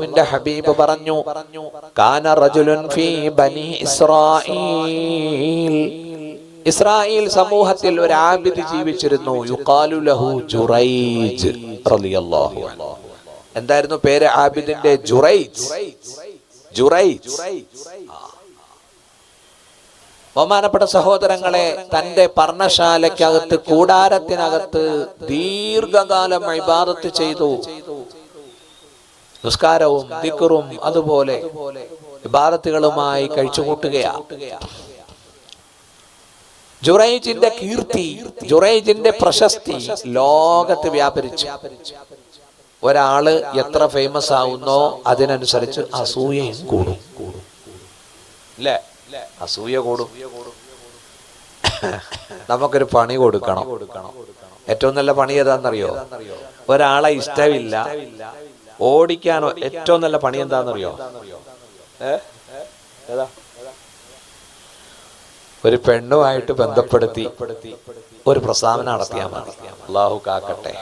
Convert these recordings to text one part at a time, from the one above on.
അല്ലാഹുവിന്റെ ഹബീബ് പറഞ്ഞു, കാന റജുലുൻ ഫീ ബനി ഇസ്രായീൽ, ഇസ്രായേൽ സമൂഹത്തിൽ ഒരു ആബിദ് ജീവിച്ചിരുന്നു. യുഖാലു ലഹു ജുറൈജ് റളിയല്ലാഹു അൻഹു. എന്തായിരുന്നു പേര് ആബിദിന്റെ? ജുറൈജ്. ജുറൈജ്. ബഹുമാനപ്പെട്ട സഹോദരങ്ങളെ, തന്റെ പർണശാലയ്ക്കകത്ത്, കൂടാരത്തിനകത്ത് ദീർഘകാലം ഇബാദത്ത് ചെയ്തു. നിസ്കാരവും ദിക്റും അതുപോലെ ഇബാദത്തുകളുമായി കഴിച്ചുകൂട്ടുകയാണ്. ജുറൈജിന്റെ കീർത്തി, ജുറൈജിന്റെ പ്രശസ്തി ലോകത്ത് വ്യാപരിച്ചു. ഒരാള് എത്ര ഫേമസ് ആവുന്നോ അതിനനുസരിച്ച് അസൂയയും കൂടും. അല്ലേ? അസൂയ കൂടും. നമുക്കൊരു പണി കൊടുക്കണം. ഏറ്റവും നല്ല പണി ഏതാണെന്നറിയോ? ഒരാളെ ഇഷ്ടമില്ല, ഓടിക്കാനോ ഏറ്റവും നല്ല പണി എന്താണെന്നറിയോ? ഏതാ? ഒരു പെണ്ണുമായിട്ട് ബന്ധപ്പെടുത്തി ഒരു പ്രസ്താവന നടത്തിയാൽ മതി. അല്ലാഹു കാക്കട്ടെ.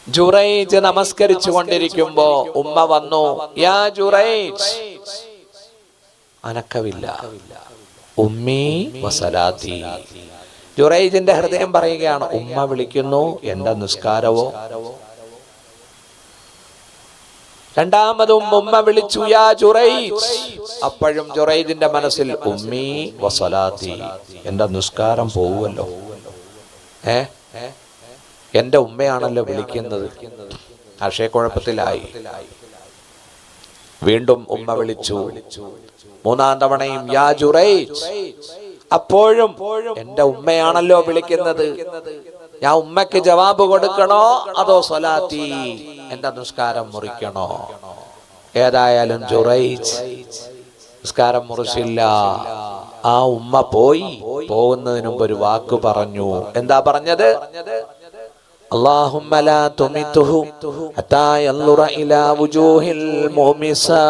ജുറൈജ് നമസ്കരിച്ചു കൊണ്ടിരിക്കുമ്പോ ഉമ്മ വന്നു, യാ ജുറൈജ്. അനക്കവില്ല. ഉമ്മി വസലാത്തി. ജുറൈജിന്റെ ഹൃദയം പറയുകയാണ്, ഉമ്മ വിളിക്കുന്നു, എന്റെ നിസ്കാരവോ. രണ്ടാമതും ഉമ്മ വിളിച്ചു, യാ ജുറൈജ്. അപ്പോഴും ജുറൈജിന്റെ മനസ്സിൽ ഉമ്മി വസലാത്തി, എന്റെ നിസ്കാരം പോവുമല്ലോ. എന്റെ ഉമ്മയാണല്ലോ വിളിക്കുന്നത്. ആശയക്കുഴപ്പത്തിലായി. വീണ്ടും ഉമ്മ വിളിച്ചു. മൂന്നാം തവണയും യാ ജുറൈജ്. അപ്പോഴും എന്റെ ഉമ്മയാണല്ലോ വിളിക്കുന്നത്, ഞാൻ ഉമ്മയ്ക്ക് ജവാബ് കൊടുക്കണോ അതോ സ്വലാത്തി, എന്റെ നിസ്കാരം മുറിക്കണോ? ഏതായാലും ജുറൈജ് നിസ്കാരം മുറിച്ചില്ല. ആ ഉമ്മ പോകുന്നതിന് മുമ്പ് ഒരു വാക്ക് പറഞ്ഞു. എന്താ പറഞ്ഞത്? അല്ലാഹുമ്മ ലാ തുമിതുഹു ഹത്താ യൻളുറ ഇലാ വുജൂഹിൽ മുമിസാത്ത്.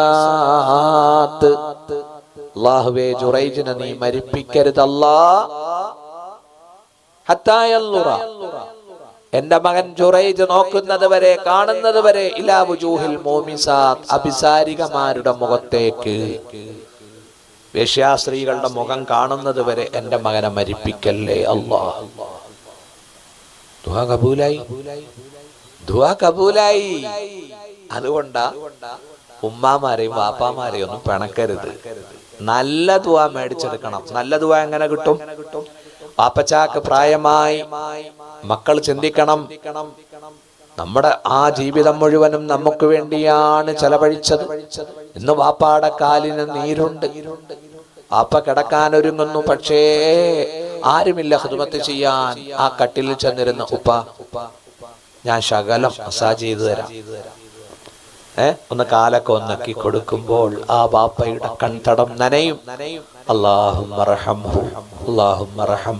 അല്ലാഹുവേ, ജുറൈജിനെ നീ മരിപ്പിക്കരുത് അല്ലാഹ്. ഹത്താ യൻളുറ, എന്റെ മകൻ ജുറൈജ് നോക്കുന്നത് വരെ, കാണുന്നത് വരെ, ഇലാ വുജൂഹിൽ മുമിസാത്ത്, അഭിസാരികമാരുടെ മുഖത്തേക്ക്, വേശ്യാസ്ത്രീകളുടെ മുഖം കാണുന്നത് വരെ എന്റെ മകനെ മരിപ്പിക്കല്ലേ അല്ലാഹ്. ദുആ കബൂലായി. ദുആ കബൂലായി. അതുകൊണ്ടാ ഉമ്മാമാരെയും വാപ്പാമാരെയും ഒന്നും പിണക്കരുത്. നല്ല ദുആ മേടിച്ചെടുക്കണം. നല്ല ദുആ എങ്ങനെ കിട്ടും? വാപ്പച്ചാക്ക് പ്രായമായി, മക്കൾ ചിന്തിക്കണം, നമ്മുടെ ആ ജീവിതം മുഴുവനും നമുക്ക് വേണ്ടിയാണ് ചെലവഴിച്ചത്. ഇന്ന് വാപ്പാടെ കാലിന് നീരുണ്ട്, വാപ്പ കിടക്കാൻ ഒരുങ്ങുന്നു, പക്ഷേ ആരുമില്ല ഖിദ്മത്ത് ചെയ്യാൻ. ആ കട്ടിലിൽ ചെന്നിരുന്ന്, ഉപ്പ ഞാൻ ശകലം മസാജ് ചെയ്തു തരാം, ഒന്ന് കാലൊക്കെ ഒന്നക്കി കൊടുക്കുമ്പോൾ ആ വാപ്പയുടെ കൺതടം നനയും. അല്ലാഹുമ്മ റഹംഹു, അല്ലാഹുമ്മ റഹം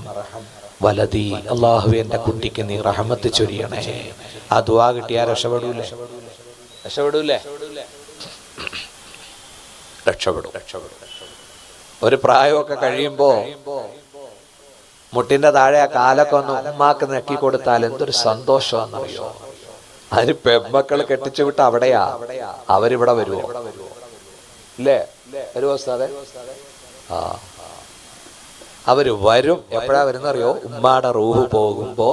വലദി, അല്ലാഹു എന്റെ കുട്ടിക്ക് നീ റഹ്മത്ത് ചൊരിയണേ. ആ ദുആ കിട്ടിയാൽ രക്ഷപ്പെടൂലേ? രക്ഷപ്പെടൂലേ? രക്ഷപ്പെടും. ഒരു പ്രായമൊക്കെ കഴിയുമ്പോ മുട്ടിന്റെ താഴെ ആ കാലൊക്കെ ഒന്ന് ഉമ്മാക്ക് നെക്കി കൊടുത്താൽ എന്തൊരു സന്തോഷമാണെന്നറിയോ? അതിന് പെമ്മക്കൾ കെട്ടിച്ചു വിട്ട അവിടെയാ. അവരിവിടെ വരുവോ? ഇല്ലേ? വരുവോ ഉസ്താദേ? ആ, അവര് വരും. എപ്പോഴാ വരുന്നറിയോ? ഉമ്മാടെ റൂഹ് പോകുമ്പോ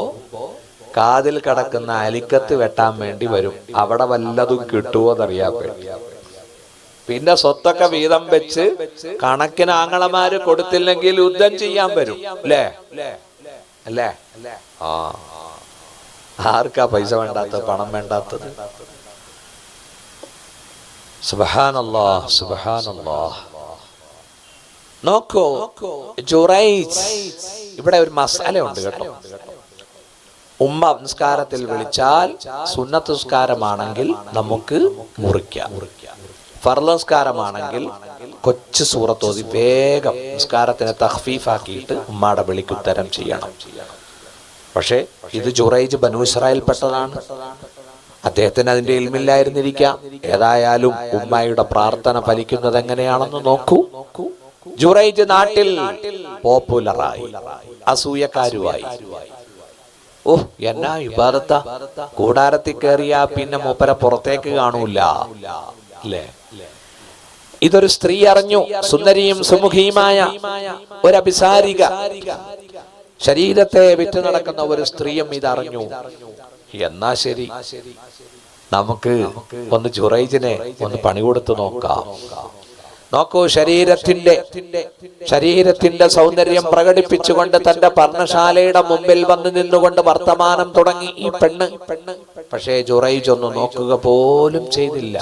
കാതിൽ കിടക്കുന്ന അലിക്കത്ത് വെട്ടാൻ വേണ്ടി വരും. അവിടെ വല്ലതും കിട്ടുവോന്നറിയാൻ വേണ്ടി. പിന്നെ സ്വത്തൊക്കെ വീതം വെച്ച് കണക്കിന് ആങ്ങളമാര് കൊടുത്തില്ലെങ്കിൽ യുദ്ധം ചെയ്യാൻ വരും. അല്ലേ? അല്ലേ? ആ, ആർക്കാ പൈസ വേണ്ടാത്തത്, പണം വേണ്ടാത്തത്? സുബ്ഹാനല്ലാഹ്, സുബ്ഹാനല്ലാഹ്. നോക്കൂ, ജുറൈജ്, ഇവിടെ ഒരു മസാലയുണ്ട് കേട്ടോ. ഉമ്മ നിസ്കാരത്തിൽ വിളിച്ചാൽ സുന്നത്ത് നിസ്കാരമാണെങ്കിൽ നമുക്ക് മുറിക്കാം. ഫർള് നിസ്കാരമാണെങ്കിൽ കൊച്ചു സൂറത്തോതി വേഗം നിസ്കാരത്തിനെ തഖ്ഫീഫാക്കിയിട്ട് ഉമ്മാടെ വിളിക്ക് ഉത്തരം ചെയ്യണം. പക്ഷേ ഇത് ജുറൈജ് ബനൂ ഇസ്രായേൽപ്പെട്ടതാണ്. അദ്ദേഹത്തിന് അതിന്റെ ഇൽമില്ലായിരുന്നിരിക്കാം. ഏതായാലും ഉമ്മയുടെ പ്രാർത്ഥന ഫലിക്കുന്നത് എങ്ങനെയാണെന്ന് നോക്കൂ. ജുറൈജ് നാട്ടിൽ പോപ്പുലറായി, അസൂയക്കാരുമായി. ഓ എന്നാ ഇബാദത്താ, കൂടാരത്തിൽ കയറിയാ പിന്നെ മൂപ്പരെ പുറത്തേക്ക് കാണൂല അല്ലേ. ഇതൊരു സ്ത്രീ അറിഞ്ഞു, സുന്ദരിയും സുമുഖിയുമായ ഒരു അഭിസാരിക, ശരീരത്തെ വിറ്റു നടക്കുന്ന ഒരു സ്ത്രീയും ഇതറിഞ്ഞു. എന്നാ ശരി, നമുക്ക് ഒന്ന് ജുറൈജിനെ ഒന്ന് പണി കൊടുത്തു നോക്കാം. നോക്കൂ, ശരീരത്തിന്റെ സൗന്ദര്യം പ്രകടിപ്പിച്ചുകൊണ്ട് തന്റെ പർണശാലയുടെ മുമ്പിൽ വന്നു നിന്നുകൊണ്ട് വർത്തമാനം തുടങ്ങി ഈ പെണ്ണ്. പക്ഷേ ജുറൈജ് ഒന്നും നോക്കുക പോലും ചെയ്തില്ല.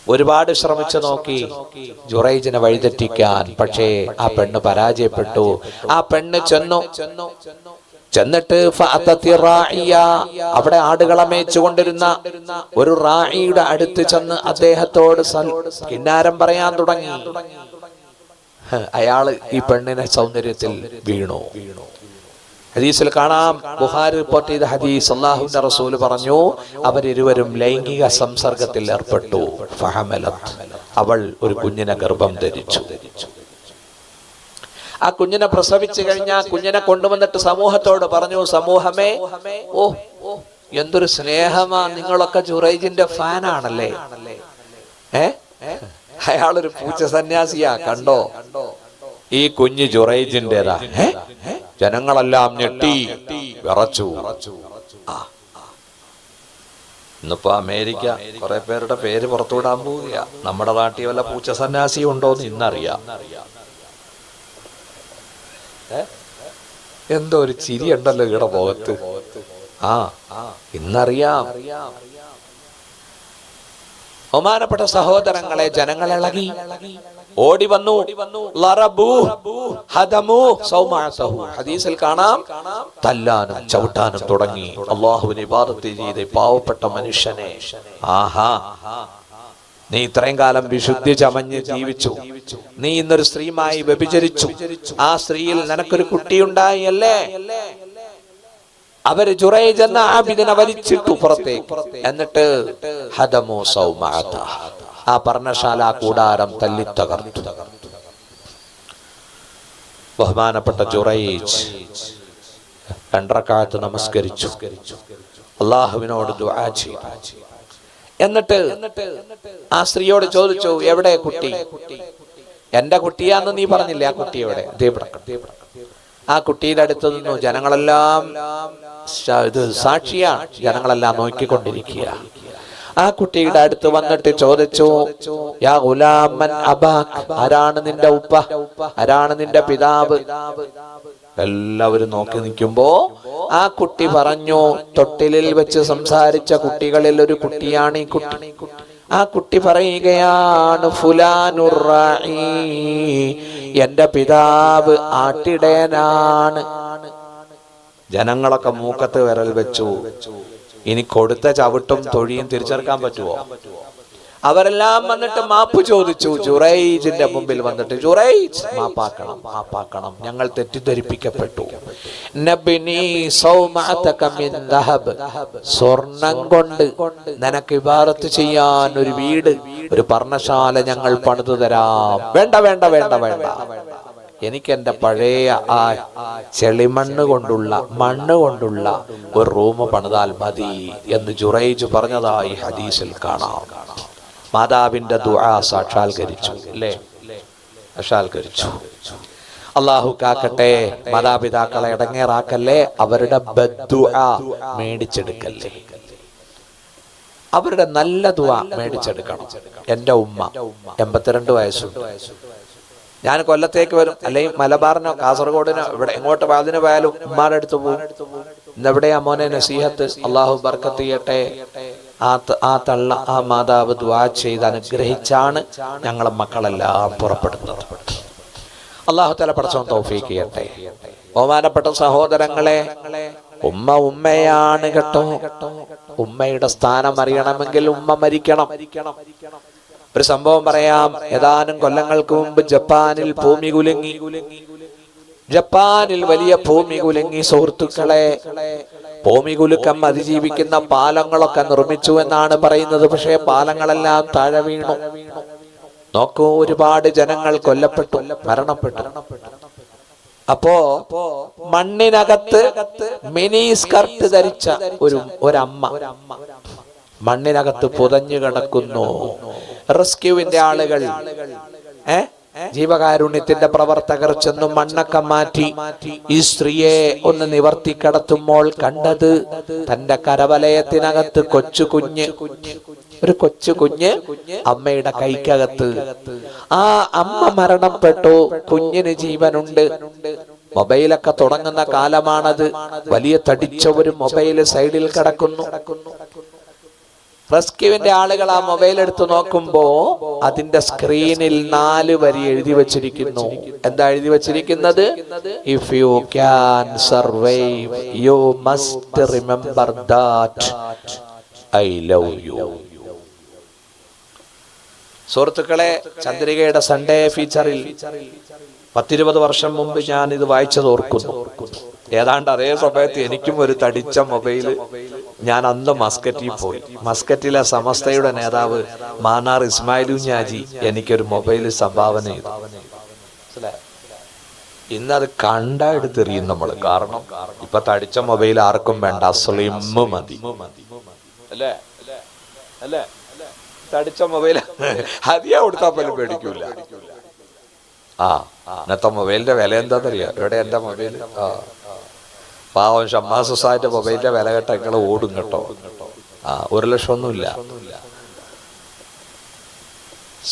ഒരുപാട് ശ്രമിച്ചു നോക്കി ജുറൈജിനെ വഴിതെറ്റിക്കാൻ, പക്ഷേ ആ പെണ്ണ് പരാജയപ്പെട്ടു. ആ പെണ്ണ് ചെന്നിട്ട് അവിടെ ആടുകളെ മേച്ചുകൊണ്ടിരുന്ന ഒരു റായിയുടെ അടുത്ത് ചെന്ന് അദ്ദേഹത്തോട് കിന്നാരം പറയാൻ തുടങ്ങി. അയാള് ഈ പെണ്ണിനെ സൗന്ദര്യത്തിൽ വീണു. ഹദീസിൽ കാണാം, ബുഖാരി റിപ്പോർട്ട് ചെയ്ത ഹദീസ്, അല്ലാഹുവിന്റെ റസൂൽ പറഞ്ഞു, അവരിരുവരും ലൈംഗിക സംസർഗത്തിൽ ഏർപ്പെട്ടു. ഫഹമലത്, അവൾ ഒരു കുഞ്ഞിനെ ഗർഭം ധരിച്ചു. ആ കുഞ്ഞിനെ പ്രസവിച്ചു കഴിഞ്ഞാൽ കുഞ്ഞിനെ കൊണ്ടുവന്നിട്ട് സമൂഹത്തോട് പറഞ്ഞു, സമൂഹമേ, ഓ എന്തൊരു സ്നേഹമാ, നിങ്ങളൊക്കെ ജുറൈജിന്റെ ഫാനാണല്ലേ. അയാളൊരു പൂച്ച സന്യാസിയാ, കണ്ടോ ഈ കുഞ്ഞ് ജുറൈജിന്റേതാ. ജനങ്ങളെല്ലാം ഞെട്ടി വിറച്ചു. ഇന്നിപ്പോ അമേരിക്ക കുറെ പേരുടെ പേര് പുറത്തുവിടാൻ പോവുക. നമ്മുടെ നാട്ടിൽ വല്ല പൂച്ച സന്യാസി ഉണ്ടോന്ന് ഇന്നറിയാം. എന്തോ ഒരു ചിരി ഉണ്ടല്ലോ ഇവിടെ മുഖത്ത്. ഇന്നറിയാം. ബഹുമാനപ്പെട്ട സഹോദരങ്ങളെ, ജനങ്ങളിളകി ഓടി വന്നു. ഹദീസിൽ കാണാം, തല്ലാനും ചവിട്ടാനും തുടങ്ങി. അല്ലാഹുവിനെ ഇബാദത്ത് ചെയ്ത പാവപ്പെട്ട മനുഷ്യനെ, ആഹാ, നീ ഇത്രയും കാലം വിശുദ്ധി ചമഞ്ഞ് ജീവിച്ചു, നീ ഇന്നൊരു സ്ത്രീയുമായി വ്യഭിചരിച്ചു, ആ സ്ത്രീയിൽ നിനക്കൊരു കുട്ടിയുണ്ടായി അല്ലേ. അവര് ജുറൈജ് എന്ന ആബിദിനെ വലിച്ചിട്ടു പുറത്തേക്ക്. എന്നിട്ട് ഹദമു സൗമഅത, ആ പർണശാല കൂടാരം തല്ലിത്തകർത്തു. ബഹുമാനപ്പെട്ട ജുറൈജ് 2 റക്അത്ത് നമസ്കരിച്ചു, അല്ലാഹുവിനോട് ദുആ ചെയ്തു. എന്നിട്ട് ആ സ്ത്രീയോട് ചോദിച്ചു, എവിടെ കുട്ടി? എന്റെ കുട്ടിയാന്ന് നീ പറഞ്ഞില്ലേ, ആ കുട്ടി എവിടെ? ആ കുട്ടിയുടെ അടുത്ത് നിന്നു. ജനങ്ങളെല്ലാം ഇത് സാക്ഷിയാണ്, ജനങ്ങളെല്ലാം നോക്കിക്കൊണ്ടിരിക്കുക. ആ കുട്ടിയുടെ അടുത്ത് വന്നിട്ട് ചോദിച്ചു, യാ ഗുലാമൻ അബാക്, ആരാണ് നിന്റെ ഉപ്പ, ആരാണ് നിന്റെ പിതാവ്? എല്ലാവരും നോക്കി നിൽക്കുമ്പോ ആ കുട്ടി പറഞ്ഞു, തൊട്ടിലിൽ വെച്ച് സംസാരിച്ച കുട്ടികളിൽ ഒരു കുട്ടിയാണ് ഈ കുട്ടി. ആ കുട്ടി പറയുകയാണ്, ഫുലാനുർ റാഇ, എന്റെ പിതാവ് ആട്ടിടയനാണ്. ജനങ്ങളൊക്കെ മൂക്കത്ത് വിരൽ വെച്ചു. ഇനി കൊടുത്ത ചവിട്ടും തൊഴിയും തിരിച്ചെടുക്കാൻ പറ്റുമോ? അവരെല്ലാം വന്നിട്ട് മാപ്പ് ചോദിച്ചു ജുറൈജിന്റെ മുമ്പിൽ വന്നിട്ട്, ജുറൈജ്, മാപ്പാക്കണം, മാപ്പാക്കണം, ഞങ്ങൾ തെറ്റിദ്ധരിപ്പിക്കപ്പെട്ടു. നബ്നി സൗമഅതക മിൻ ദഹബ്, സ്വർണം കൊണ്ട് നിനക്ക് ഇബാദത്ത് ചെയ്യാൻ ഒരു വീട്, ഒരു പർണശാല ഞങ്ങൾ പണിതു തരാം. വേണ്ട വേണ്ട വേണ്ട വേണ്ട, എനിക്ക് എന്റെ പഴയ ആ ചെളിമണ്ണ് കൊണ്ടുള്ള ഒരു റൂം പണിതാൽ മതി എന്ന് ജുറൈജ് പറഞ്ഞതായി ഹദീസിൽ കാണാം. മാതാവിന്റെ ദുആ സാക്ഷാത്കരിച്ചു അല്ലേ, സാക്ഷാത്കരിച്ചു. അല്ലാഹു കാക്കട്ടെ, മാതാപിതാക്കളെ ഇടങ്ങേറാക്കല്ലേ, അവരുടെ ബദ്ദുആ മേടിച്ചെടുക്കല്ലേ, അവരുടെ നല്ല ദുആ മേടിച്ചെടുക്കണം. എന്റെ ഉമ്മ 82 വയസ്സുണ്ട്. ഞാൻ കൊല്ലത്തേക്ക് വരും, അല്ലെങ്കിൽ മലബാറിനോ കാസർഗോഡിനോ ഇവിടെ എങ്ങോട്ട് വാതിന് പോയാലും ഉമ്മാരുടെ അടുത്ത് പോകും. ഇന്നെവിടെയാ മോനെ നസീഹത്ത്? അള്ളാഹു ബർക്കത്ത് ചെയ്യട്ടെ. ആ തള്ള, ആ മാതാവ് ദുആ ചെയ്ത് അനുഗ്രഹിച്ചാണ് ഞങ്ങളെ മക്കളെല്ലാം പുറപ്പെടുന്നത്. അള്ളാഹു തആല പടച്ചവൻ തൗഫീഖ് ചെയ്യട്ടെ. ബഹുമാനപ്പെട്ട സഹോദരങ്ങളെ, ഉമ്മയാണ് കേട്ടോ. ഉമ്മയുടെ സ്ഥാനം അറിയണമെങ്കിൽ ഉമ്മ മരിക്കണം. ഒരു സംഭവം പറയാം. ഏതാനും കൊല്ലങ്ങൾക്ക് മുമ്പ് ജപ്പാനിൽ ഭൂമി കുലുങ്ങി. ജപ്പാനിൽ വലിയ ഭൂമി കുലുങ്ങി. സുഹൃത്തുക്കളെ, ഭൂമി കുലുക്കം അതിജീവിക്കുന്ന പാലങ്ങളൊക്കെ നിർമ്മിച്ചു എന്നാണ് പറയുന്നത്. പക്ഷേ പാലങ്ങളെല്ലാം താഴെ വീണു. നോക്കൂ, ഒരുപാട് ജനങ്ങൾ കൊല്ലപ്പെട്ടു, മരണപ്പെട്ടു. അപ്പോ മണ്ണിനകത്ത് മിനി സ്കർട്ട് ധരിച്ച ഒരമ്മ മണ്ണിനകത്ത് പുതഞ്ഞു കിടക്കുന്നു. റെസ്ക്യൂവിന്റെ ആളുകൾ, ജീവകാരുണ്യത്തിന്റെ പ്രവർത്തകർ ചെന്നു മണ്ണൊക്കെ മാറ്റി ഈ സ്ത്രീയെ ഒന്ന് നിവർത്തി കിടത്തുമ്പോൾ കണ്ടത് തന്റെ കരവലയത്തിനകത്ത് ഒരു കൊച്ചു കുഞ്ഞ് അമ്മയുടെ കൈക്കകത്ത്. ആ അമ്മ മരണപ്പെട്ടു, കുഞ്ഞിന് ജീവനുണ്ട്. മൊബൈലൊക്കെ തുടങ്ങുന്ന കാലമാണത്. വലിയ തടിച്ച ഒരു മൊബൈൽ സൈഡിൽ കിടക്കുന്നു. റെസ്ക്യൂവിന്റെ ആളുകൾ ആ മൊബൈൽ എടുത്ത് നോക്കുമ്പോ അതിന്റെ സ്ക്രീനിൽ 4 വരി എഴുതി വച്ചിരിക്കുന്നു. എന്താ എഴുതി വച്ചിരിക്കുന്നത്? If you can survive you must remember that I love you. സുഹൃത്തുക്കളെ, ചന്ദ്രികയുടെ സൺഡേ ഫീച്ചറിൽ 10-20 വർഷം മുമ്പ് ഞാൻ ഇത് വായിച്ചത് ഓർക്കുന്നു. ഏതാണ്ട് അതേ സമയത്ത് എനിക്കും ഒരു തടിച്ച മൊബൈല്. ഞാൻ അന്ന് മസ്കറ്റിൽ പോയി. മസ്കറ്റിലെ സമസ്തയുടെ നേതാവ് മാനാർ ഇസ്മായിലു ഞാജി എനിക്കൊരു മൊബൈൽ സംഭാവന ചെയ്തു. ഇന്നത് കണ്ടാ എടുത്തെറിയും നമ്മൾ. കാരണം ഇപ്പൊ തടിച്ച മൊബൈൽ ആർക്കും വേണ്ട, സ്ലിം മതി അല്ലേ? അല്ലേ? തടിച്ച മൊബൈൽ ഹദിയ കൊടുത്താൽ പോലും പേടിക്കൂല. ഇന്നത്തെ മൊബൈലിന്റെ വില എന്താന്നറിയാം? എവിടെ എന്റെ മൊബൈൽ? പാവം ഷമ്മാസ് ഉസ്താദിന്റെ മൊബൈലിന്റെ വില കേട്ട നിങ്ങൾ ഓടും കേട്ടോ. 1 ലക്ഷം ഒന്നുമില്ല.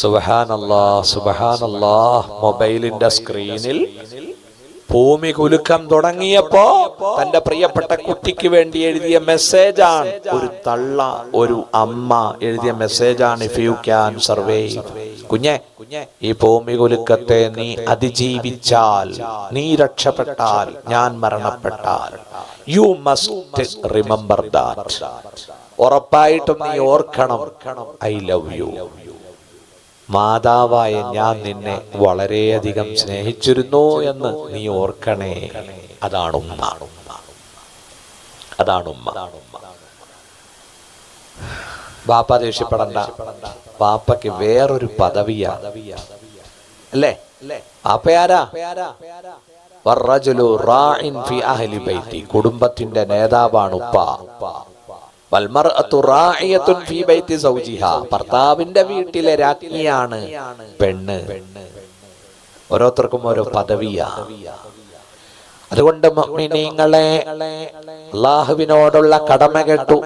സുബ്ഹാനല്ലാഹ്, സുബ്ഹാനല്ലാഹ്. മൊബൈലിന്റെ സ്ക്രീനിൽ ഭൂമി കുലുക്കം തുടങ്ങിയപ്പോ തന്റെ പ്രിയപ്പെട്ട കുട്ടിക്ക് വേണ്ടി എഴുതിയ മെസ്സേജാണ്. ഒരു തള്ള, ഒരു അമ്മ എഴുതിയ മെസ്സേജാണ്. ഇഫ് യു ക്യാൻ സർവൈവ്, കുഞ്ഞെ, ഈ ഭൂമി കുലുക്കത്തെ നീ അതിജീവിച്ചാൽ, നീ രക്ഷപ്പെട്ടാൽ, ഞാൻ മരണപ്പെട്ടാൽ, യു മസ്റ്റ് റിമെമ്പർ ദാറ്റ്, ഉറപ്പായിട്ടും നീ ഓർക്കണം, ഐ ലവ് യു. മാതാവായ ഞാൻ നിന്നെ വളരെയധികം സ്നേഹിച്ചിരുന്നു എന്ന് നീ ഓർക്കണേ. അതാണ് ഉമ്മ. അതാണ് ഉമ്മ. ബാപ്പ ദേഷ്യപ്പെടണ്ട. ബാപ്പയ്ക്ക് വേറൊരു പദവിയാ അല്ലേ? ബാപ്പയാരാ? വറജുലു റാഇൻ ഫി അഹ്ലി ബൈതി, കുടുംബത്തിന്റെ നേതാവാണ് ഉപ്പ. വൽമർഅതു റാഇയത്തുൻ ഫി ബൈതി സൗജിഹാ, ഭർത്താവിന്റെ വീട്ടിലെ രാജ്ഞിയാണ് പെണ്ണ്. ഓരോരുത്തർക്കും ഓരോ പദവിയാ. അതുകൊണ്ട് മുഅ്മിനീങ്ങളെ, അല്ലാഹുവിനോടുള്ള കടമ കേട്ടു,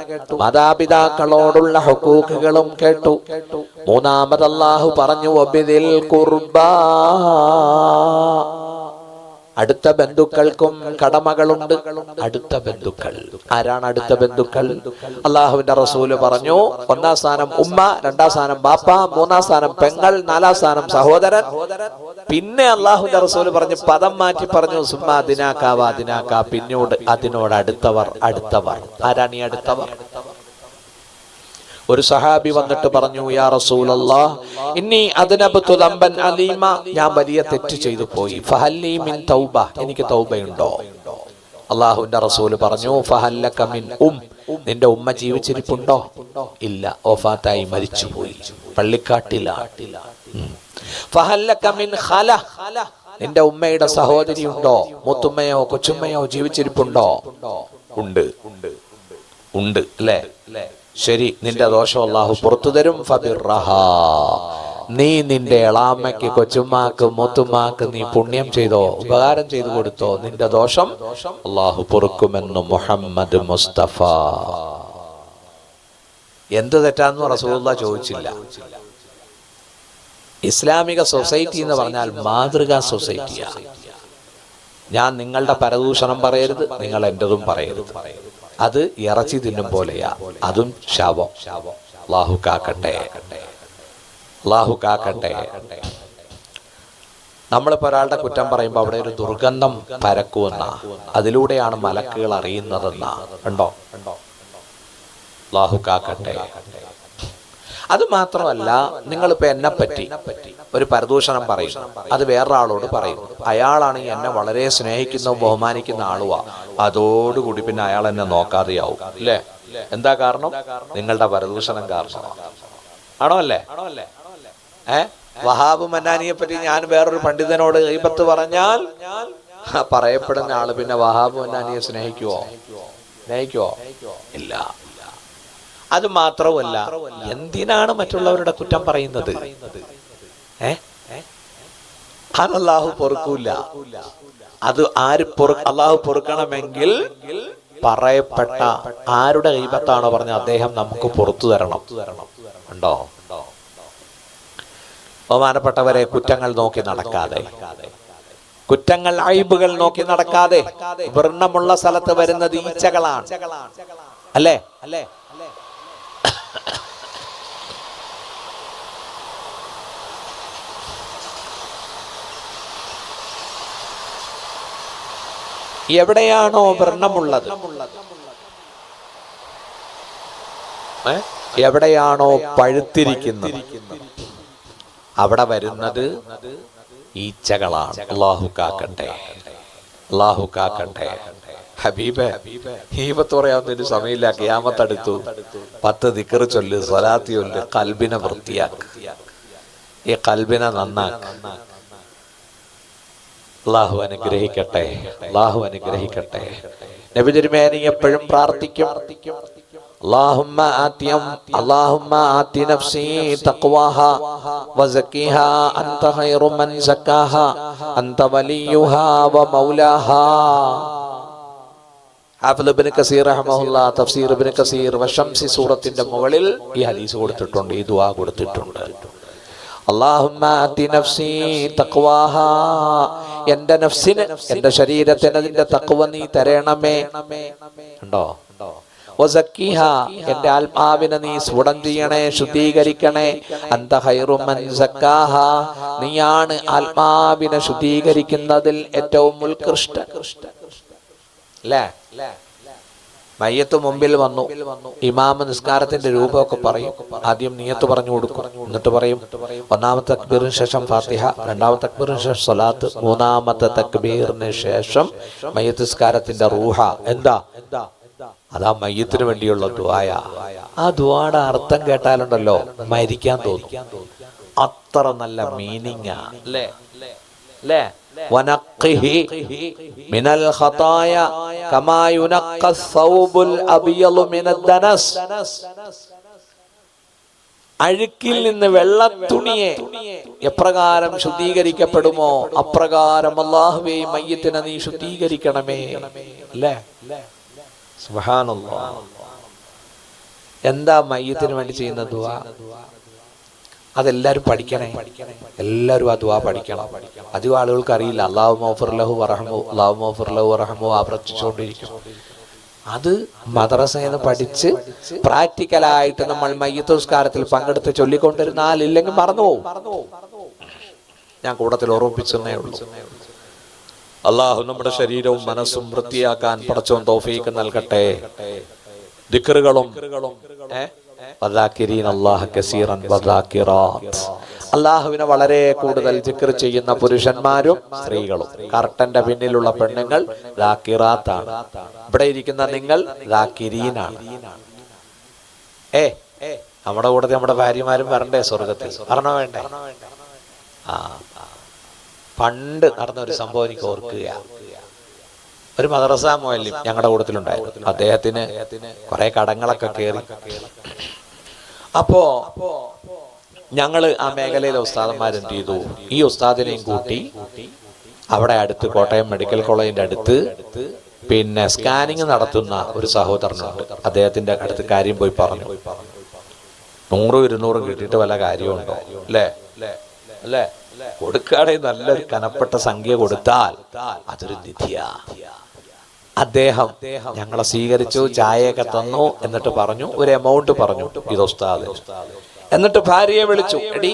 മാതാപിതാക്കളോടുള്ള ഹുഖൂഖുകളും കേട്ടു. മൂന്നാമത് അല്ലാഹു പറഞ്ഞു വബിദിൽ ഖുർബാ, അടുത്ത ബന്ധുക്കൾക്കും കടമകളുണ്ട്. അടുത്ത ബന്ധുക്കൾ ആരാണ്? അടുത്ത ബന്ധുക്കൾ അള്ളാഹുവിന്റെ റസൂല് പറഞ്ഞു, 1-ാം സ്ഥാനം ഉമ്മ, 2-ാം സ്ഥാനം ബാപ്പ, 3-ാം സ്ഥാനം പെങ്ങൾ, 4-ാം സ്ഥാനം സഹോദരൻ. പിന്നെ അള്ളാഹുവിന്റെ റസൂല് പറഞ്ഞു, പദം മാറ്റി പറഞ്ഞു, സുമ്മ ദിനാക്ക, പിന്നോട് അതിനോട് അടുത്തവർ. ആരാണ് ഈ അടുത്തവർ? ഒരു സഹാബി വന്നിട്ട് പറഞ്ഞു, യാ റസൂലല്ലാഹ്, ഇന്നി അദ്നബതു ദംബൻ അലീമ, ഞാൻ വലിയ തെറ്റ് ചെയ്തു പോയി. ഫഹല്ലി മിൻ തൗബ, എനിക്ക് തൗബയുണ്ടോ? അല്ലാഹുവിന്റെ റസൂൽ പറഞ്ഞു, ഫഹല്ലക മിൻ നിന്റെ ഉമ്മ ജീവിച്ചിരിപ്പുണ്ടോ? ഇല്ല, വഫാത്തായി, മരിച്ചുപോയി, പള്ളിക്കാട്ടിലാണ്. ഫഹല്ലക മിൻ ഖല, നിന്റെ ഉമ്മയുടെ സഹോദരി ഉണ്ടോ? മൂത്തുമ്മയോ കൊച്ചുമ്മയോ ജീവിച്ചിരിപ്പുണ്ടോ? ഉണ്ട് അല്ലേ? ശരി, നിന്റെ ദോഷം അല്ലാഹു പുറത്തു തരും. ഫബിർറഹാ, നീ നിന്റെ എളാമ്മയ്ക്ക്, കൊച്ചുമ്മാക്ക്, മൂത്തുമ്മാക്ക് നീ പുണ്യം ചെയ്തോ, ഉപകാരം ചെയ്തു കൊടുത്തോ, നിന്റെ ദോഷം അല്ലാഹു പൊറുക്കുമെന്ന് മുഹമ്മദ് മുസ്തഫ. എന്ത് തെറ്റാന്ന് റസൂലുള്ളാഹി ചോദിച്ചില്ല. ഇസ്ലാമിക സൊസൈറ്റി എന്ന് പറഞ്ഞാൽ മാതൃകാ സൊസൈറ്റിയാ. ഞാൻ നിങ്ങളുടെ പരദൂഷണം പറയരുത്, നിങ്ങൾ എന്റേതും പറയരുത്. അത് ഇറച്ചി തിന്നും പോലെയാ, അതും ശാപം. അല്ലാഹു കാക്കട്ടെ. നമ്മളിപ്പോ ഒരാളുടെ കുറ്റം പറയുമ്പോൾ അവിടെ ഒരു ദുർഗന്ധം പരക്കുമെന്ന, അതിലൂടെയാണ് മലക്കുകൾ അറിയുന്നതെന്ന. ഉണ്ടോ? അല്ലാഹു കാക്കട്ടെ. അത് മാത്രമല്ല, നിങ്ങളിപ്പോ എന്നെ പറ്റി ഒരു പരദൂഷണം പറയും, അത് വേറൊരാളോട് പറയും, അയാളാണെങ്കിൽ എന്നെ വളരെ സ്നേഹിക്കുന്ന ബഹുമാനിക്കുന്ന ആളുവാ, അതോടുകൂടി പിന്നെ അയാൾ എന്നെ നോക്കാതെയാവും അല്ലേ? എന്താ കാരണം? നിങ്ങളുടെ പരദൂഷണം കാരണം. ആണോ അല്ലേ? വഹാബ് മന്നാനിയെ പറ്റി ഞാൻ വേറൊരു പണ്ഡിതനോട് ഗീബത്ത് പറഞ്ഞാൽ പറയപ്പെടുന്ന ആള് പിന്നെ വഹാബ് മന്നാനിയെ സ്നേഹിക്കുവോ? ഇല്ല. അത് മാത്രവുമല്ല, എന്തിനാണ് മറ്റുള്ളവരുടെ കുറ്റം പറയുന്നത്? അത് അല്ലാഹു പൊറുക്കൂല. അത് അല്ലാഹു പൊറുക്കണമെങ്കിൽ പറയപ്പെട്ട ആരുടെ ഗീബത്താണോ പറഞ്ഞ അദ്ദേഹം നമുക്ക് പുറത്തു തരണം. ഉണ്ടോ? ബഹുമാനപ്പെട്ടവരെ, കുറ്റങ്ങൾ നോക്കി നടക്കാതെ, കുറ്റങ്ങൾ അയ്ബുകൾ നോക്കി നടക്കാതെ, വ്രണമുള്ള സ്ഥലത്ത് വരുന്നത് ഈച്ചകളാണ്, അല്ലേ? എവിടെയാണോ വ്രണമുള്ളത്, എവിടെയാണോ പഴുത്തിരിക്കുന്നത്, അവിടെ വരുന്നത് ഈച്ചകളാണ്. അല്ലാഹു കാക്കട്ടെ, അല്ലാഹു കാക്കട്ടെ. ഹബീബേ, ഹീബത്ത് പറയാവുന്നതിന് സമയമില്ല. ഖിയാമത്ത് 10 ദിക്ർ ചൊല്ല്, സ്വലാത്ത് ചൊല്ല്, ഖൽബിനെ വൃത്തിയാക്ക്, ഈ ഖൽബിനെ നന്നാക്ക്. അല്ലാഹു അനുഗ്രഹിക്കട്ടെ, അല്ലാഹു അനുഗ്രഹിക്കട്ടെ. നബി തിരുമേനി എപ്പോഴും പ്രാർത്ഥിക്കും, اللهم آت نفسي تقواها وزكيها أنت خير من زكاها أنت وليها ومولاها. ഹാഫിദ് ഇബ്നു കസീർ റഹ്മഹുല്ലാഹ് തഫ്സീർ ഇബ്നു കസീർ വശംസി സൂറത്തിന്റെ മുകളിൽ ഈ ഹദീസ് കൊടുത്തിട്ടുണ്ട്, ഈ ദുആ കൊടുത്തിട്ടുണ്ട്. അല്ലാഹുമ്മ ആതി നഫ്സി തഖ്വാഹാ, എൻ്റെ നഫ്സിനെ, എൻ്റെ ശരീരത്തിന് അതിന്റെ തഖ്വ നീ തരണമേ. ഉണ്ടോ? വസക്കിഹ, എൻ്റെ ആത്മാവിനെ നീ സ്ഫുടം ചെയ്യണേ, ശുദ്ധീകരിക്കണേ. അന്ത ഖൈറു മൻ സക്കാഹ, നീയാണ് ആത്മാവിനെ ശുദ്ധീകരിക്കുന്നതിൽ ഏറ്റവും ഉത്കൃഷ്ട. അല്ലേ? മയ്യത്ത് മുമ്പിൽ വന്നു, ഇമാമ നിസ്കാരത്തിന്റെ രൂപമൊക്കെ പറയും. ആദ്യം നിയത്ത് പറഞ്ഞു കൊടുക്കും, എന്നിട്ട് പറയും ഒന്നാമത്തെ തക്ബീറിന് ശേഷം ഫാത്തിഹ, രണ്ടാമത്തെ തക്ബീറിന് ശേഷം സ്വലാത്ത്, മൂന്നാമത്തെ തക്ബീറിന് ശേഷം മയ്യത്ത് നിസ്കാരത്തിന്റെ റൂഹ. എന്താ? അതാ മയ്യത്തിന് വേണ്ടിയുള്ള ദുആയ. ആ ദുആയുടെ അർത്ഥം കേട്ടാലുണ്ടല്ലോ മരിക്കാൻ തോന്നും. അത്ര നല്ല മീനിങ് അല്ലേ? വനഖിഹി മിനൽ ഖതായ കമാ യുനഖ സൗബുൽ അബിയളു മിനദ് ദനസ്. അഴുക്കിൽ നിന്ന് വെള്ളത്തുണിയെ എപ്രകാരം ശുദ്ധീകരിക്കപ്പെടുമോ അപ്രകാരം അല്ലാഹുവേ മയ്യത്തിനെ നീ ശുദ്ധീകരിക്കണമേ. അല്ലേ? സുബ്ഹാനല്ലാഹ്. എന്താ മയ്യത്തിന് വേണ്ടി ചെയ്യുന്ന ദുആ? അതെല്ലാവരും പഠിക്കണേ, എല്ലാവരും ആ ദുആ പഠിക്കണം. അധികം ആളുകൾക്ക് അറിയില്ല. അല്ലാഹുമ്മ ഗ്ഫിർ ലഹു വറഹ്മു, അല്ലാഹുമ്മ ഗ്ഫിർ ലഹു വറഹ്മു ആവർത്തിച്ചുകൊണ്ടിരിക്കും. അത് മദ്രസയിൽ നിന്ന് പഠിച്ച് പ്രാക്ടിക്കലായിട്ട് നമ്മൾ മയ്യിത്ത് നിസ്കാരത്തിൽ പങ്കെടുത്ത് ചൊല്ലിക്കൊണ്ടിരുന്നാൽ ഇല്ലെങ്കിൽ മറന്നുപോകും. ഞാൻ കൂട്ടത്തിൽ ഓർമ്മിപ്പിച്ചെന്നേ ഉള്ളൂ. അല്ലാഹു നമ്മുടെ ശരീരവും മനസ്സും വൃത്തിയാക്കാൻ പടച്ചോൻ തൗഫീഖ് നൽകട്ടെ. ദിക്റുകളും അല്ലാഹുവിനെ വളരെ കൂടുതൽ ദിക്ർ ചെയ്യുന്ന പുരുഷന്മാരും സ്ത്രീകളും. കർട്ടന്റെ പിന്നിലുള്ള പെണ്ണുങ്ങൾ ദാക്കിറാത്താണ്. ഇവിടെ ഇരിക്കുന്ന നിങ്ങൾ ദാക്കിരീനാണ്. നമ്മുടെ കൂടെ നമ്മുടെ ഭാര്യമാരും വരണ്ടേ സ്വർഗത്തിൽ? പറഞ്ഞോ വേണ്ടേ? പണ്ട് നടന്ന ഒരു സംഭവം എനിക്ക് ഓർക്കുക. ഒരു മദ്രസ മുഅല്ലിം ഞങ്ങളുടെ കൂട്ടത്തിലുണ്ടായിരുന്നു. അദ്ദേഹത്തിന് കുറെ കടങ്ങളൊക്കെ കയറി. അപ്പോ ഞങ്ങള് ആ മേഖലയിലെ ഉസ്താദന്മാരെന്ത് ചെയ്തു, ഈ ഉസ്താദിനെയും കൂട്ടി അവിടെ അടുത്ത് കോട്ടയം മെഡിക്കൽ കോളേജിന്റെ അടുത്ത് പിന്നെ സ്കാനിങ് നടത്തുന്ന ഒരു സഹോദരനുണ്ട്. അദ്ദേഹത്തിന്റെ അടുത്ത് കാര്യം പോയി പറഞ്ഞു. 100-200 കിട്ടിയിട്ട് വല്ല കാര്യമുണ്ടോ? അല്ലേ? കൊടുക്കാതെ നല്ലൊരു കനപ്പെട്ട സംഖ്യ കൊടുത്താൽ അതൊരു നിധിയ. അദ്ദേഹം ഞങ്ങളെ സ്വീകരിച്ചു, ചായയൊക്കെ തന്നു. എന്നിട്ട് പറഞ്ഞു, ഒരു എമൗണ്ട് പറഞ്ഞു, ഇത് ഉസ്താദ്. എന്നിട്ട് ഭാര്യയെ വിളിച്ചു, എടി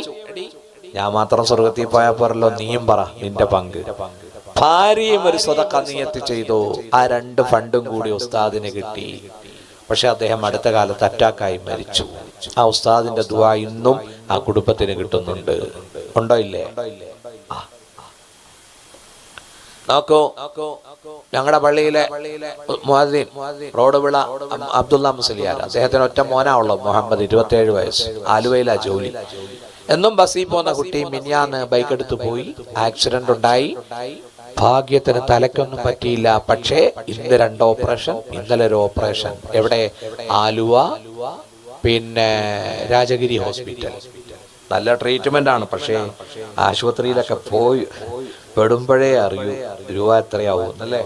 ഞാൻ മാത്രം സ്വർഗത്തിൽ പോയാൽ പോരല്ലോ, നീയും പറ നിന്റെ പങ്ക്. ഭാര്യയും ഒരു സ്വതക്ക നിയത്ത് ചെയ്തു. ആ 2 ഫണ്ടും കൂടി ഉസ്താദിന് കിട്ടി. പക്ഷെ അദ്ദേഹം അടുത്ത കാലത്ത് അറ്റാക്കായി മരിച്ചു. ആ ഉസ്താദിന്റെ ദുആ ഇന്നും ആ കുടുംബത്തിന് കിട്ടുന്നുണ്ട്. ഉണ്ടോ ഇല്ലേ? നോക്കൂ, ഞങ്ങളുടെ പള്ളിയിലെ മുഅദ്ദിൻ റോഡ് വിള അബ്ദുള്ള മുസ്ലിയാർ, അദ്ദേഹത്തിന് ഒറ്റ മോനാ ഉള്ളു, മുഹമ്മദ്, 27 വയസ്സ്, ആലുവയിലാ ജോലി. എന്നും ബസ്സിൽ പോകുന്ന കുട്ടി മിനിഞ്ഞാന്ന് ബൈക്ക് എടുത്ത് പോയി, ആക്സിഡന്റ് ഉണ്ടായി. ഭാഗ്യത്തിന് തലയ്ക്കൊന്നും പറ്റിയില്ല. പക്ഷേ ഇന്ന് 2 ഓപ്പറേഷൻ, ഇന്നലെ ഒരു ഓപ്പറേഷൻ. എവിടെ? ആലുവ, പിന്നെ രാജഗിരി ഹോസ്പിറ്റൽ. നല്ല ട്രീറ്റ്മെന്റ് ആണ്. പക്ഷേ ആശുപത്രിയിലൊക്കെ പോയി പെടുമ്പോഴേ അറിയൂ രൂപ എത്രയാവും അല്ലേ.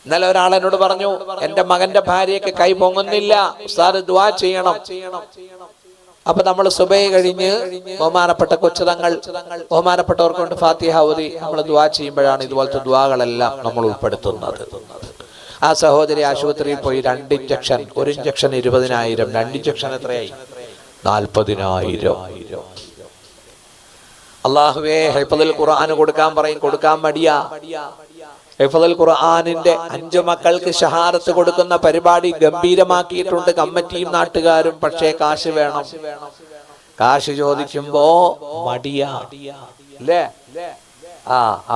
ഇന്നലെ ഒരാൾ എന്നോട് പറഞ്ഞു, എന്റെ മകന്റെ ഭാര്യയ്ക്ക് കൈ പൊങ്ങുന്നില്ല, ഉസ്താദ് ദുആ ചെയ്യണം. അപ്പൊ നമ്മൾ സുബഹി കഴിഞ്ഞ് ബഹുമാനപ്പെട്ട കൊച്ചുതങ്ങൾ, ബഹുമാനപ്പെട്ടവർക്ക് കൊണ്ട് ഫാത്തിഹ ഓതി നമ്മൾ ദുആ ചെയ്യുമ്പോഴാണ് ഇതുപോലത്തെ ദുആകളെല്ലാം നമ്മൾ ഉൾപ്പെടുത്തുന്നത്. ആ സഹോദരി ആശുപത്രിയിൽ പോയി 2 ഇഞ്ചക്ഷൻ, 1 ഇഞ്ചക്ഷൻ 20,000, 2 ഇഞ്ചക്ഷൻ എത്രയായി? 40,000. അല്ലാഹുവേ, ഹിഫ്ളുൽ ഖുർആൻ കൊടുക്കാൻ പറയും, കൊടുക്കാൻ മടിയാ. ഹിഫ്ളുൽ ഖുർആനിന്റെ 5 മക്കൾക്ക് ഷഹാദത്ത് കൊടുക്കുന്ന പരിപാടി ഗംഭീരമാക്കിയിട്ടുണ്ട് കമ്മിറ്റിയും നാട്ടുകാരും. പക്ഷേ കാശ് വേണം. കാശ് ചോദിക്കുമ്പോ മടിയാ അല്ലേ.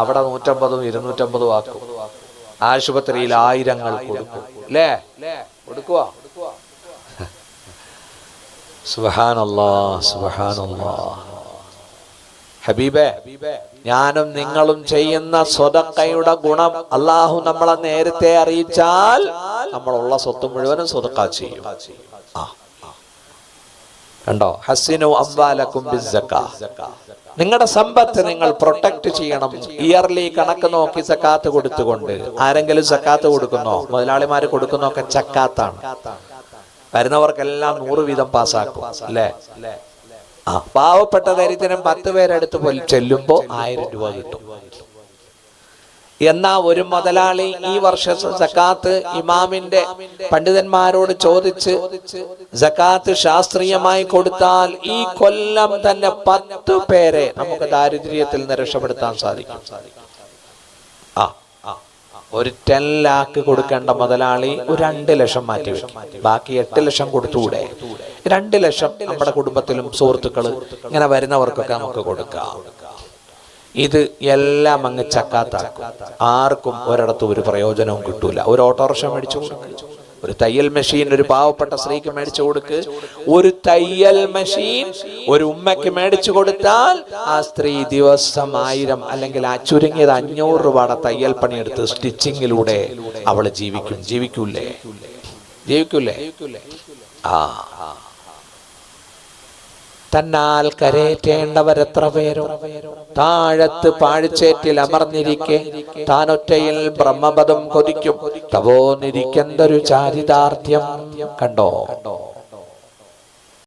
അവിടെ 150ഉം 250ഉം ആക്കും. ആശുപത്രിയിൽ 1000ങ്ങൾ കൊടുക്കും അല്ലേ. കൊടുക്കുവാ. സുബ്ഹാനല്ലാഹ്, സുബ്ഹാനല്ലാഹ്. ഹബീബേ, ഞാനും നിങ്ങളും ചെയ്യുന്ന സ്വതക്കയുടെ ഗുണം അള്ളാഹു നമ്മളെ നേരത്തെ അറിയിച്ചാൽ നമ്മളുള്ള സ്വത്ത് മുഴുവനും സ്വതക്ക ചെയ്യും. കണ്ടോ? ഹസ്സിനു അംവാലക്കും ബിസ്സക്കാ. നിങ്ങളുടെ സമ്പത്ത് നിങ്ങൾ പ്രൊട്ടക്ട് ചെയ്യണം. ഇയർലി കണക്ക് നോക്കി സക്കാത്ത് കൊടുത്തുകൊണ്ട്. ആരെങ്കിലും സക്കാത്ത് കൊടുക്കുന്നോ? മുതലാളിമാര് കൊടുക്കുന്നൊക്കെ ചക്കാത്താണ്. വരുന്നവർക്കെല്ലാം 100 വീതം പാസ്സാക്കും അല്ലേ. പാവപ്പെട്ട ദരിദ്രൻ 10 പേരെടുത്ത് ചെല്ലുമ്പോ 1000 രൂപ കിട്ടും. എന്നാ ഒരു മുതലാളി ഈ വർഷത്തെ സക്കാത്ത് ഇമാമിന്റെ പണ്ഡിതന്മാരോട് ചോദിച്ച് സക്കാത്ത് ശാസ്ത്രീയമായി കൊടുത്താൽ ഈ കൊല്ലം തന്നെ 10 പേരെ നമുക്ക് ദാരിദ്ര്യത്തിൽ നിന്ന് രക്ഷപ്പെടുത്താൻ സാധിക്കും. ഒരു 10 ലാഖ് കൊടുക്കേണ്ട മുതലാളി ഒരു 2 ലക്ഷം മാറ്റി വെക്കും. ബാക്കി 8 ലക്ഷം കൊടുത്തുകൂടെ? 2 ലക്ഷം നമ്മുടെ കുടുംബത്തിലും സുഹൃത്തുക്കള് ഇങ്ങനെ വരുന്നവർക്കൊക്കെ നമുക്ക് കൊടുക്കാം. ഇത് എല്ലാം അങ്ങ് ചക്കാത്താക്കും. ആർക്കും ഒരിടത്തും ഒരു പ്രയോജനവും കിട്ടൂല. ഒരു ഓട്ടോറിക്ഷ മേടിച്ചു കൊടുക്കും, ഒരു തയ്യൽ മെഷീൻ ഒരു പാവപ്പെട്ട സ്ത്രീക്ക് മേടിച്ചു കൊടുക്ക്. ഒരു തയ്യൽ മെഷീൻ ഒരു ഉമ്മയ്ക്ക് മേടിച്ചു കൊടുത്താൽ ആ സ്ത്രീ ദിവസം 1000 അല്ലെങ്കിൽ ചുരുങ്ങിയത് 500 രൂപയുടെ തയ്യൽ പണിയെടുത്ത് സ്റ്റിച്ചിങ്ങിലൂടെ അവള് ജീവിക്കും. ജീവിക്കൂലേ? തന്നാൽ കരേറ്റേണ്ടവരെത്ര പേരോ താഴത്ത് പാഴ്ചേറ്റിൽ അമർന്നിരിക്കെ താനൊറ്റയിൽ ബ്രഹ്മപദം കൊതിക്കും. തപോന്നിരിക്കെന്തൊരു ചാരിതാർത്ഥ്യം. കണ്ടോ?